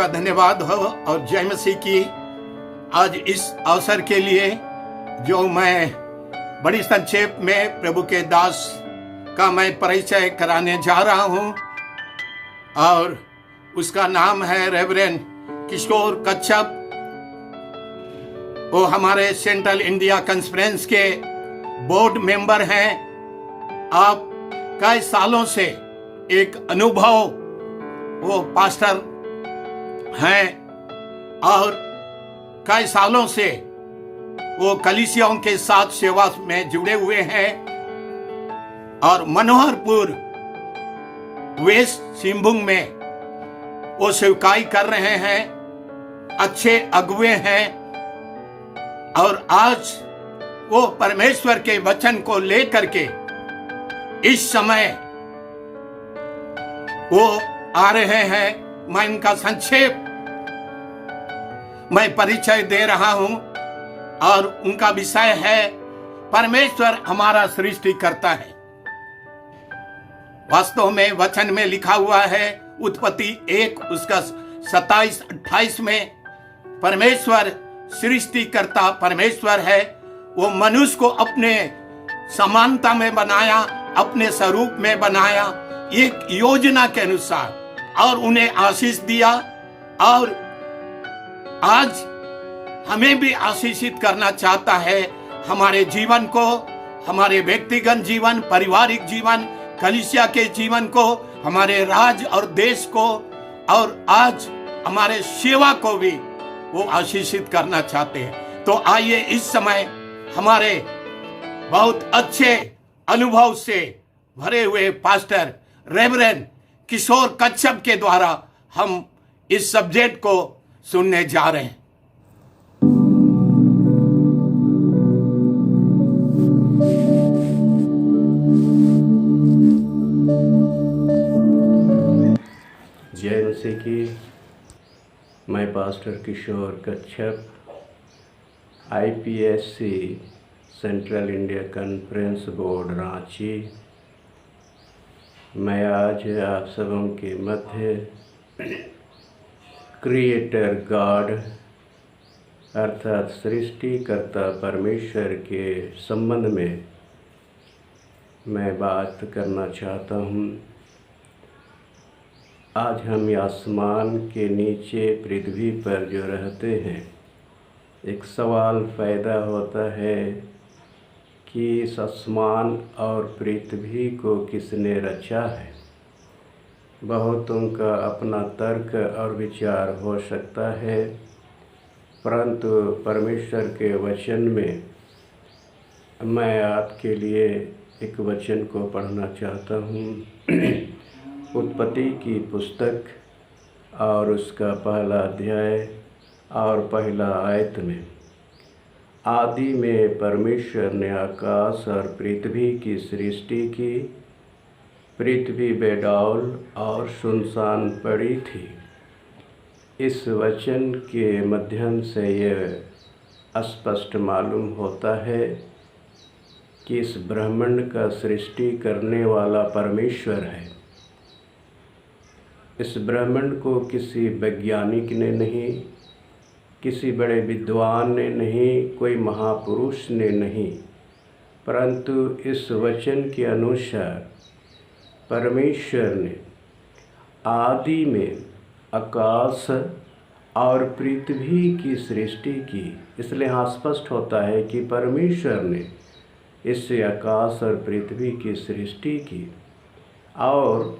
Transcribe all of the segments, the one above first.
का धन्यवाद हो और जय मसीह की। आज इस अवसर के लिए जो मैं बड़ी संक्षेप में प्रभु के दास का मैं परिचय कराने जा रहा हूं और उसका नाम है रेवरेंड किशोर कच्छप। वो हमारे सेंट्रल इंडिया कॉन्फ्रेंस के बोर्ड मेंबर हैं। आप कई सालों से एक अनुभव वो पास्टर हैं और कई सालों से वो कलीसियाओं के साथ सेवा में जुड़े हुए हैं और मनोहरपुर वेस्ट सिंहभूम में वो सेवकाई कर रहे हैं, अच्छे अगुवे हैं। और आज वो परमेश्वर के वचन को लेकर के इस समय वो आ रहे हैं। मैं इनका संक्षेप मैं परिचय दे रहा हूं और उनका विषय है परमेश्वर हमारा सृष्टि करता है। वास्तव में वचन में लिखा हुआ है उत्पत्ति 1 उसका 27-28 में परमेश्वर सृष्टि करता परमेश्वर है। वो मनुष्य को अपने समानता में बनाया, अपने स्वरूप में बनाया, एक योजना के अनुसार, और उन्हें आशीष दिया। और आज हमें भी आशीषित करना चाहता है हमारे जीवन को, हमारे व्यक्तिगत जीवन, पारिवारिक जीवन, कलीसिया के जीवन को, हमारे राज्य और देश को, और आज हमारे सेवा को भी वो आशीषित करना चाहते हैं। तो आइए इस समय हमारे बहुत अच्छे अनुभव से भरे हुए पास्टर रेवरेंड किशोर कच्छप के द्वारा हम इस सब्जेक्ट को सुनने जा रहे हैं। जय मसीह की। मैं पास्टर किशोर कच्छप, IPSC central India conference board Ranchi. मैं आज आप सबों के मध्य क्रिएटर गॉड अर्थात सृष्टिकर्ता परमेश्वर के संबंध में मैं बात करना चाहता हूँ। आज हम आसमान के नीचे पृथ्वी पर जो रहते हैं, एक सवाल पैदा होता है कि इस आसमान और पृथ्वी को किसने रचा है। बहुतों का अपना तर्क और विचार हो सकता है, परंतु परमेश्वर के वचन में मैं आपके लिए एक वचन को पढ़ना चाहता हूँ। उत्पत्ति की पुस्तक और उसका पहला अध्याय और पहला आयत में, आदि में परमेश्वर ने आकाश और पृथ्वी की सृष्टि की। पृथ्वी बेडौल और सुनसान पड़ी थी। इस वचन के माध्यम से यह स्पष्ट मालूम होता है कि इस ब्रह्मांड का सृष्टि करने वाला परमेश्वर है। इस ब्रह्मांड को किसी वैज्ञानिक ने नहीं, किसी बड़े विद्वान ने नहीं, कोई महापुरुष ने नहीं, परंतु इस वचन के अनुसार परमेश्वर ने आदि में आकाश और पृथ्वी की सृष्टि की। इसलिए यहाँ स्पष्ट होता है कि परमेश्वर ने इससे आकाश और पृथ्वी की सृष्टि की। और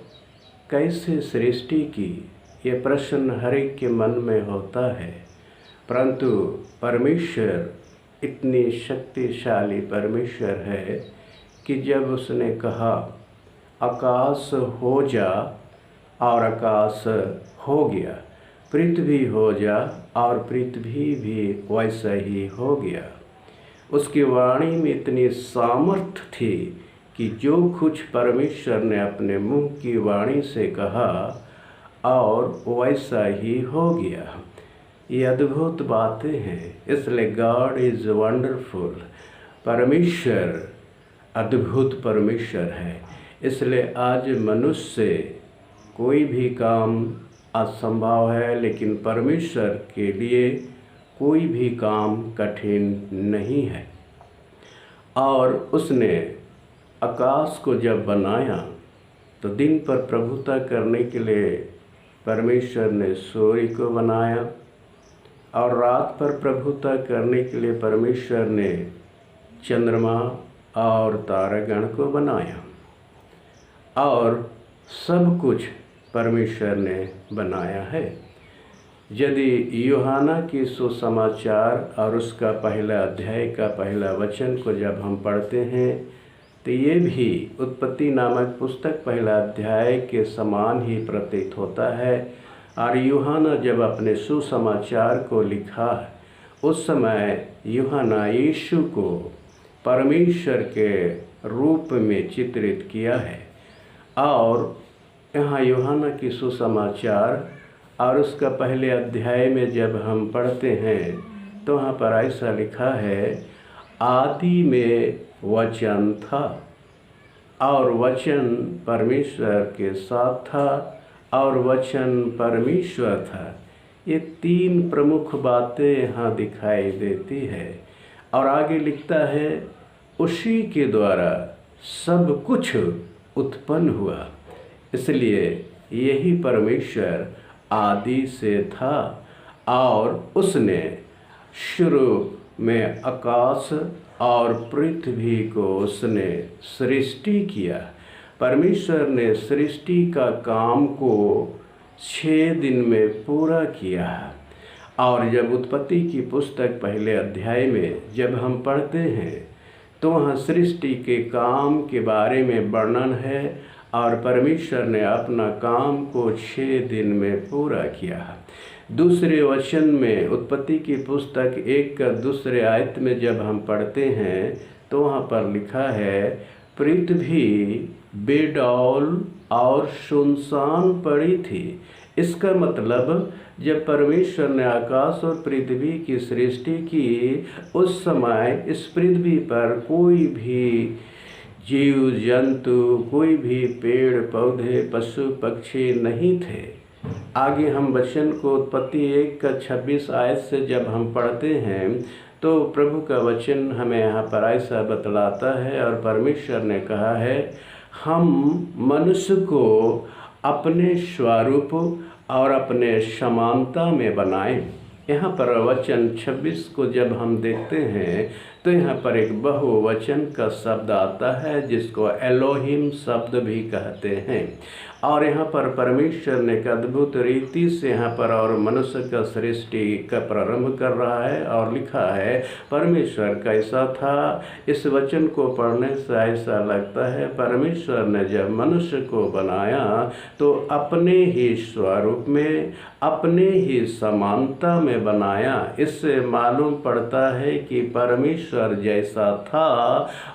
कैसे सृष्टि की, ये प्रश्न हर एक के मन में होता है, परंतु परमेश्वर इतनी शक्तिशाली परमेश्वर है कि जब उसने कहा आकाश हो जा और आकाश हो गया, पृथ्वी हो जा और पृथ्वी भी वैसा ही हो गया। उसकी वाणी में इतनी सामर्थ्य थी कि जो कुछ परमेश्वर ने अपने मुंह की वाणी से कहा और वैसा ही हो गया। ये अद्भुत बातें हैं। इसलिए गॉड इज़ वंडरफुल। परमेश्वर अद्भुत परमेश्वर है। इसलिए आज मनुष्य से कोई भी काम असंभव है, लेकिन परमेश्वर के लिए कोई भी काम कठिन नहीं है। और उसने आकाश को जब बनाया तो दिन पर प्रभुता करने के लिए परमेश्वर ने सूर्य को बनाया, और रात पर प्रभुता करने के लिए परमेश्वर ने चंद्रमा और तारागण को बनाया। और सब कुछ परमेश्वर ने बनाया है। यदि यूहन्ना की सुसमाचार और उसका पहला अध्याय का पहला वचन को जब हम पढ़ते हैं तो ये भी उत्पत्ति नामक पुस्तक पहला अध्याय के समान ही प्रतीत होता है। और यूहन्ना जब अपने सुसमाचार को लिखा उस समय यूहन्ना यीशु को परमेश्वर के रूप में चित्रित किया है। और यहाँ यूहन्ना की सुसमाचार और उसका पहले अध्याय में जब हम पढ़ते हैं तो वहाँ पर ऐसा लिखा है, आदि में वचन था और वचन परमेश्वर के साथ था और वचन परमेश्वर था। ये तीन प्रमुख बातें यहाँ दिखाई देती है। और आगे लिखता है, उसी के द्वारा सब कुछ उत्पन्न हुआ। इसलिए यही परमेश्वर आदि से था और उसने शुरू में आकाश और पृथ्वी को उसने सृष्टि किया। परमेश्वर ने सृष्टि का काम को 6 दिन में पूरा किया। और जब उत्पत्ति की पुस्तक पहले अध्याय में जब हम पढ़ते हैं तो वहाँ सृष्टि के काम के बारे में वर्णन है और परमेश्वर ने अपना काम को 6 दिन में पूरा किया। दूसरे वचन में उत्पत्ति की पुस्तक 1 का दूसरे आयत में जब हम पढ़ते हैं तो वहाँ पर लिखा है, पृथ्वी बेडौल और सुनसान पड़ी थी। इसका मतलब जब परमेश्वर ने आकाश और पृथ्वी की सृष्टि की उस समय इस पृथ्वी पर कोई भी जीव जंतु, कोई भी पेड़ पौधे, पशु पक्षी नहीं थे। आगे हम वचन को उत्पत्ति 1 का 26 आयत से जब हम पढ़ते हैं तो प्रभु का वचन हमें यहाँ पर ऐसा बतलाता है, और परमेश्वर ने कहा है, हम मनुष्य को अपने स्वरूप और अपने समानता में बनाएं। यहाँ पर वचन 26 को जब हम देखते हैं तो यहाँ पर एक बहुवचन का शब्द आता है जिसको एलोहिम शब्द भी कहते हैं। और यहाँ पर परमेश्वर ने एक अद्भुत रीति से यहाँ पर और मनुष्य का सृष्टि का प्रारंभ कर रहा है और लिखा है, परमेश्वर कैसा था। इस वचन को पढ़ने से ऐसा लगता है परमेश्वर ने जब मनुष्य को बनाया तो अपने ही स्वरूप में, अपने ही समानता में बनाया। इससे मालूम पड़ता है कि परमेश्वर जैसा था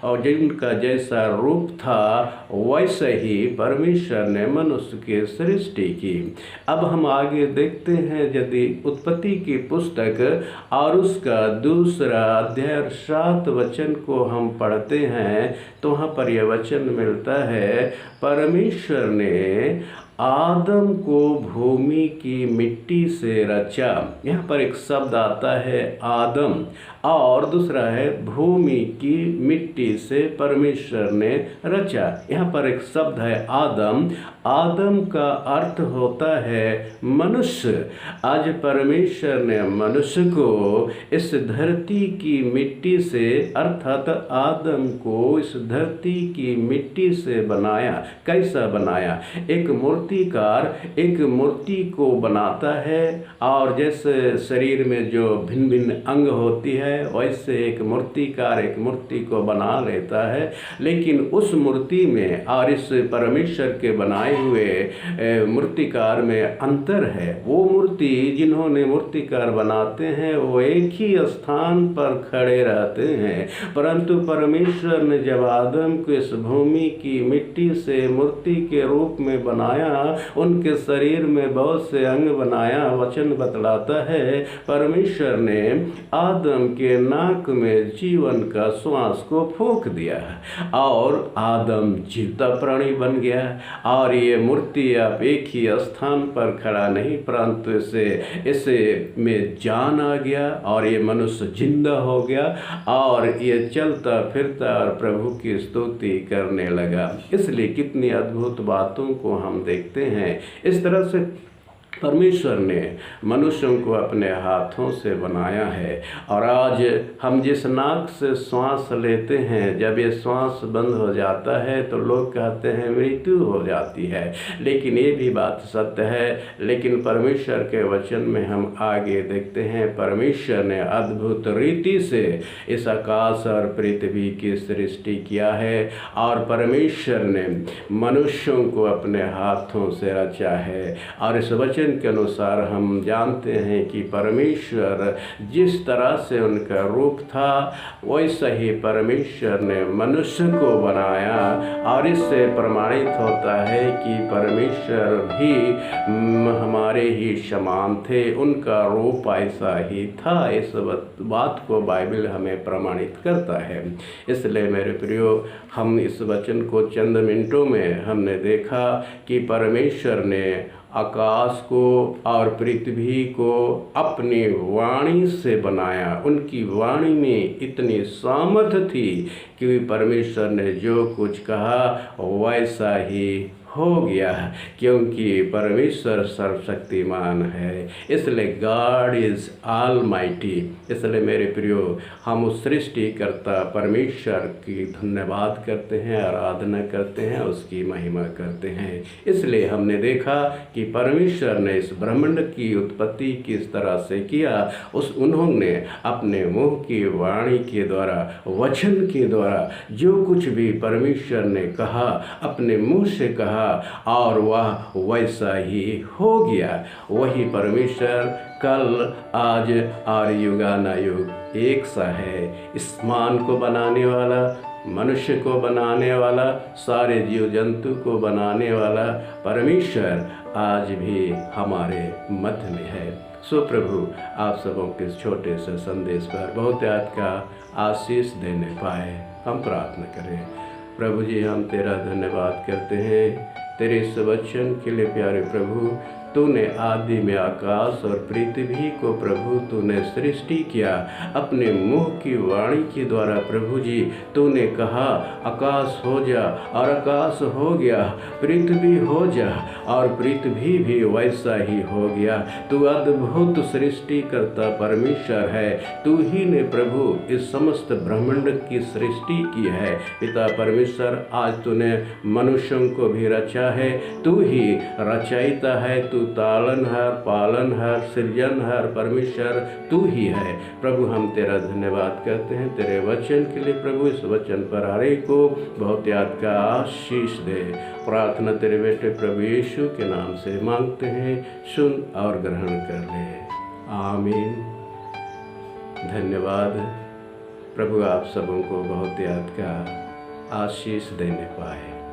और जिनका जैसा रूप था वैसे ही परमेश्वर ने मनुष्य की सृष्टि की। अब हम आगे देखते हैं, यदि उत्पत्ति की पुस्तक और उसका दूसरा अध्याय 7 वचन को हम पढ़ते हैं तो वहाँ पर यह वचन मिलता है, परमेश्वर ने आदम को भूमि की मिट्टी से रचा। यहाँ पर एक शब्द आता है आदम और दूसरा है भूमि की मिट्टी से परमेश्वर ने रचा। यहाँ पर एक शब्द है आदम। आदम का अर्थ होता है मनुष्य। आज परमेश्वर ने मनुष्य को इस धरती की मिट्टी से अर्थात आदम को इस धरती की मिट्टी से बनाया। कैसा बनाया? एक मूर्तिकार एक मूर्ति को बनाता है और जैसे शरीर में जो भिन्न भिन्न अंग होती है वैसे एक मूर्तिकार एक मूर्ति को बना लेता है। लेकिन उस मूर्ति में और इस परमेश्वर के बनाए हुए मूर्तिकार में अंतर है। वो मूर्ति जिन्होंने मूर्तिकार बनाते हैं वो एक ही स्थान पर खड़े रहते हैं, परंतु परमेश्वर ने जब आदम को इस भूमि की मिट्टी से मूर्ति के रूप में बनाया बनाया, उनके शरीर में बहुत से अंग बनाया। वचन बतलाता है परमेश्वर ने आदम के नाक में जीवन का श्वास को फूंक दिया और आदम जीवता प्राणी बन गया। और ये मूर्ति अब एक ही स्थान पर खड़ा नहीं, परंतु इसे में जान आ गया और ये मनुष्य जिंदा हो गया और ये चलता फिरता और प्रभु की स्तुति करने लगा। इसलिए कितनी अद्भुत बातों को हम देखते हैं। इस तरह से परमेश्वर ने मनुष्यों को अपने हाथों से बनाया है। और आज हम जिस नाक से श्वास लेते हैं, जब ये श्वास बंद हो जाता है तो लोग कहते हैं मृत्यु हो जाती है, लेकिन ये भी बात सत्य है। लेकिन परमेश्वर के वचन में हम आगे देखते हैं, परमेश्वर ने अद्भुत रीति से इस आकाश और पृथ्वी की सृष्टि किया है और परमेश्वर ने मनुष्यों को अपने हाथों से रचा है। और इस वचन के अनुसार हम जानते हैं कि परमेश्वर जिस तरह से उनका रूप था वैसा ही परमेश्वर ने मनुष्य को बनाया। और इससे प्रमाणित होता है कि परमेश्वर भी हमारे ही समान थे, उनका रूप ऐसा ही था। इस बात को बाइबल हमें प्रमाणित करता है। इसलिए मेरे प्रियो, हम इस वचन को चंद मिनटों में हमने देखा कि परमेश्वर ने आकाश को और पृथ्वी को अपनी वाणी से बनाया। उनकी वाणी में इतनी सामर्थ्य थी कि परमेश्वर ने जो कुछ कहा वैसा ही हो गया, क्योंकि परमेश्वर सर्वशक्तिमान है। इसलिए गॉड इज़ ऑलमाइटी। इसलिए मेरे प्रियो, हम उस सृष्टिकर्ता परमेश्वर की धन्यवाद करते हैं, आराधना करते हैं, उसकी महिमा करते हैं। इसलिए हमने देखा कि परमेश्वर ने इस ब्रह्मांड की उत्पत्ति किस तरह से किया। उन्होंने अपने मुँह की वाणी के द्वारा, वचन के द्वारा जो कुछ भी परमेश्वर ने कहा अपने मुँह से कहा और वह वैसा ही हो गया। वही परमेश्वर कल, आज और युगानुयुग एक सा है। इस मान को बनाने वाला, मनुष्य को बनाने वाला, सारे जीव जंतु को बनाने वाला परमेश्वर आज भी हमारे मध्य में है। सो प्रभु आप सबों के इस छोटे से संदेश पर बहुत का आशीष देने पाए हम प्रार्थना करें। प्रभु जी, हम तेरा धन्यवाद करते हैं तेरे इस वचन के लिए। प्यारे प्रभु, तूने आदि में आकाश और पृथ्वी को प्रभु तूने सृष्टि किया अपने मुंह की वाणी के द्वारा। प्रभु जी, तूने कहा आकाश हो जा और आकाश हो गया, पृथ्वी हो जा और पृथ्वी भी वैसा ही हो गया। तू अद्भुत सृष्टि करता परमेश्वर है। तू ही ने प्रभु इस समस्त ब्रह्मांड की सृष्टि की है। पिता परमेश्वर, आज तूने मनुष्यों को भी रचा है। तू ही रचयिता है, तू तालनहार, पालनहार, सृजनहार परमेश्वर तू ही है। प्रभु, हम तेरा धन्यवाद करते हैं तेरे वचन के लिए। प्रभु, इस वचन पर हर एक को बहुत याद का आशीष दे। प्रार्थना तेरे बेटे प्रभु यीशु के नाम से मांगते हैं, सुन और ग्रहण कर ले। आमीन। धन्यवाद। प्रभु आप सबों को बहुत याद का आशीष देने पाए।